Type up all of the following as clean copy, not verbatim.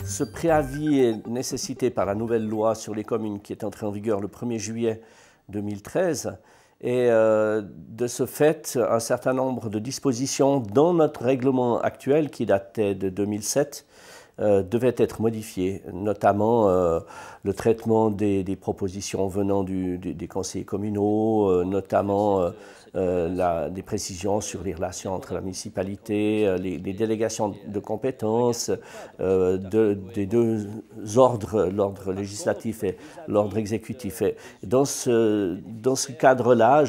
Ce préavis est nécessité par la nouvelle loi sur les communes qui est entrée en vigueur le 1er juillet 2013. Et de ce fait, un certain nombre de dispositions dans notre règlement actuel, qui datait de 2007, devaient être modifiées, notamment le traitement des propositions venant des conseillers communaux, notamment des précisions sur les relations entre la municipalité, les délégations de compétences des deux ordres, l'ordre législatif et l'ordre exécutif. Et dans ce cadre-là,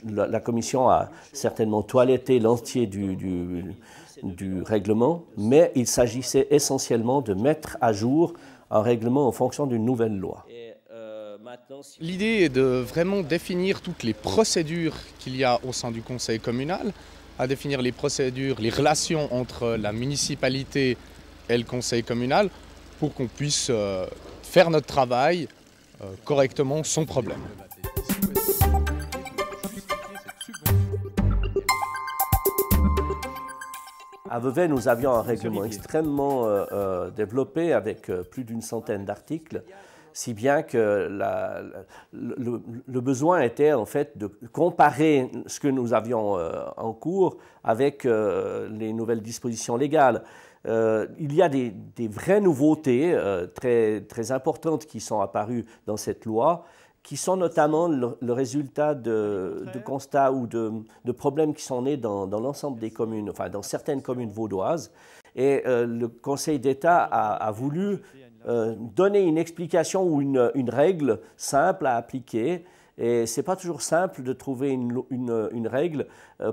la Commission a certainement toiletté l'entier du règlement, mais il s'agissait essentiellement de mettre à jour un règlement en fonction d'une nouvelle loi. L'idée est de vraiment définir toutes les procédures qu'il y a au sein du conseil communal, à définir les procédures, les relations entre la municipalité et le conseil communal pour qu'on puisse faire notre travail correctement sans problème. À Vevey, nous avions un règlement extrêmement développé avec plus d'une centaine d'articles, si bien que le besoin était en fait de comparer ce que nous avions en cours avec les nouvelles dispositions légales. Il y a des vraies nouveautés très importantes qui sont apparues dans cette loi, qui sont notamment le résultat de constats ou de problèmes qui sont nés dans l'ensemble des communes, enfin dans certaines communes vaudoises. Et le Conseil d'État a voulu donner une explication ou une règle simple à appliquer. Et ce n'est pas toujours simple de trouver une règle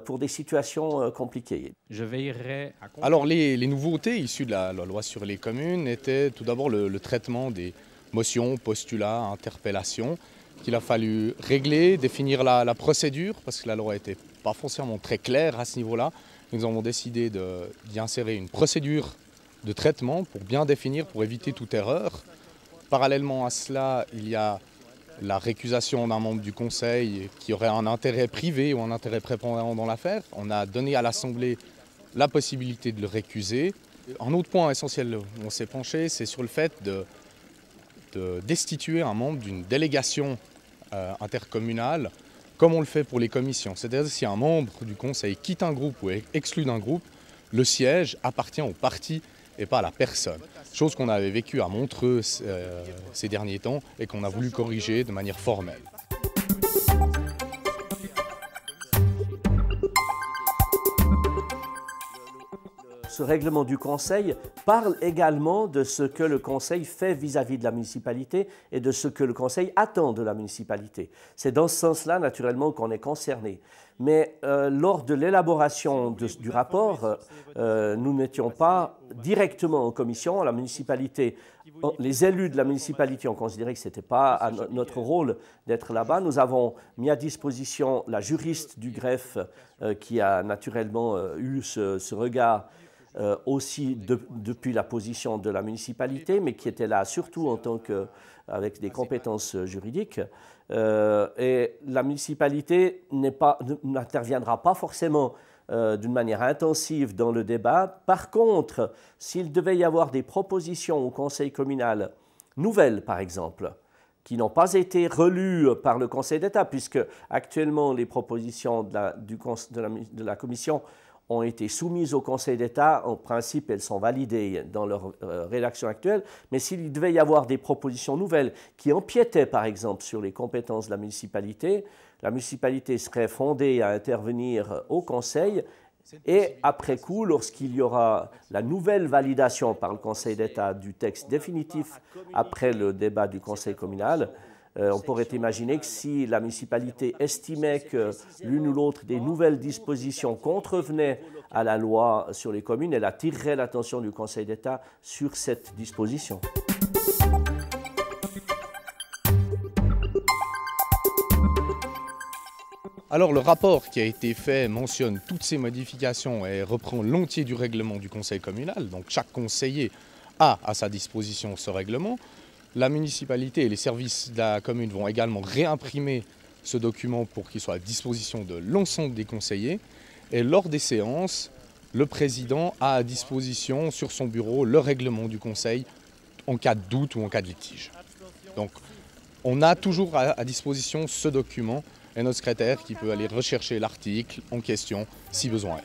pour des situations compliquées. Je veillerai à... Alors les nouveautés issues de la loi sur les communes étaient tout d'abord le traitement des motions, postulats, interpellations, qu'il a fallu régler, définir la procédure, parce que la loi n'était pas forcément très claire à ce niveau-là. Nous avons décidé d'y insérer une procédure de traitement pour bien définir, pour éviter toute erreur. Parallèlement à cela, il y a la récusation d'un membre du conseil qui aurait un intérêt privé ou un intérêt prépondérant dans l'affaire. On a donné à l'Assemblée la possibilité de le récuser. Un autre point essentiel où on s'est penché, c'est sur le fait de destituer un membre d'une délégation intercommunale, comme on le fait pour les commissions. C'est-à-dire si un membre du conseil quitte un groupe ou est exclu d'un groupe, le siège appartient au parti et pas à la personne. Chose qu'on avait vécue à Montreux ces derniers temps et qu'on a voulu corriger de manière formelle. Ce règlement du Conseil parle également de ce que le Conseil fait vis-à-vis de la municipalité et de ce que le Conseil attend de la municipalité. C'est dans ce sens-là, naturellement, qu'on est concerné. Mais lors de l'élaboration du rapport, nous n'étions pas directement en commission. La municipalité, les élus de la municipalité ont considéré que ce n'était pas notre rôle d'être là-bas. Nous avons mis à disposition la juriste du greffe qui a naturellement eu ce regard aussi depuis la position de la municipalité, mais qui était là surtout en tant avec des compétences juridiques. Et la municipalité n'interviendra pas forcément d'une manière intensive dans le débat. Par contre, s'il devait y avoir des propositions au conseil communal nouvelles, par exemple, qui n'ont pas été relues par le Conseil d'État, puisque actuellement les propositions de la Commission ont été soumises au Conseil d'État. En principe, elles sont validées dans leur rédaction actuelle. Mais s'il devait y avoir des propositions nouvelles qui empiétaient, par exemple, sur les compétences de la municipalité serait fondée à intervenir au Conseil. Et après coup, lorsqu'il y aura la nouvelle validation par le Conseil d'État du texte définitif après le débat du Conseil communal, on pourrait imaginer que si la municipalité estimait que l'une ou l'autre des nouvelles dispositions contrevenaient à la loi sur les communes, elle attirerait l'attention du Conseil d'État sur cette disposition. Alors le rapport qui a été fait mentionne toutes ces modifications et reprend l'entier du règlement du conseil communal. Donc chaque conseiller a à sa disposition ce règlement. La municipalité et les services de la commune vont également réimprimer ce document pour qu'il soit à disposition de l'ensemble des conseillers. Et lors des séances, le président a à disposition sur son bureau le règlement du conseil en cas de doute ou en cas de litige. Donc on a toujours à disposition ce document et notre secrétaire qui peut aller rechercher l'article en question si besoin est.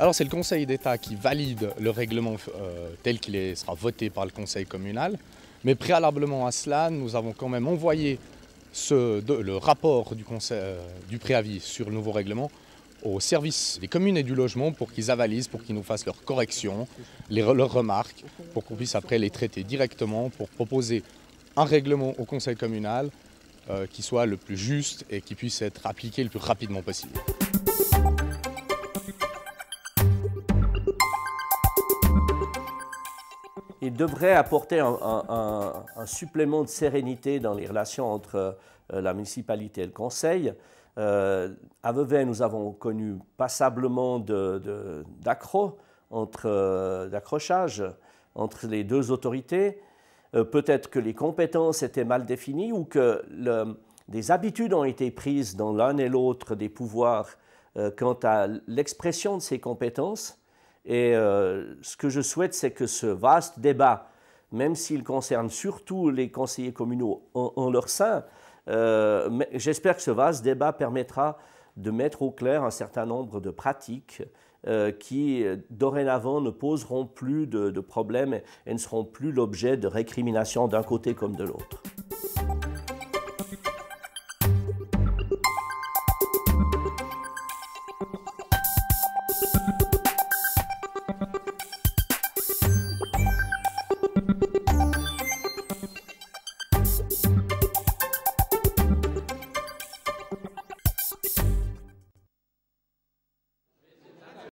Alors c'est le Conseil d'État qui valide le règlement tel qu'il sera voté par le Conseil communal, mais préalablement à cela, nous avons quand même envoyé le rapport du préavis sur le nouveau règlement au service des communes et du logement pour qu'ils avalisent, pour qu'ils nous fassent leurs corrections, leurs remarques, pour qu'on puisse après les traiter directement pour proposer un règlement au Conseil communal qui soit le plus juste et qui puisse être appliqué le plus rapidement possible. Il devrait apporter un supplément de sérénité dans les relations entre la municipalité et le conseil. À Vevey, nous avons connu passablement d'accrochages entre les deux autorités. Peut-être que les compétences étaient mal définies ou que des habitudes ont été prises dans l'un et l'autre des pouvoirs quant à l'expression de ces compétences. Et ce que je souhaite, c'est que ce vaste débat, même s'il concerne surtout les conseillers communaux en leur sein, j'espère que ce vaste débat permettra de mettre au clair un certain nombre de pratiques qui, dorénavant, ne poseront plus de problèmes et ne seront plus l'objet de récriminations d'un côté comme de l'autre.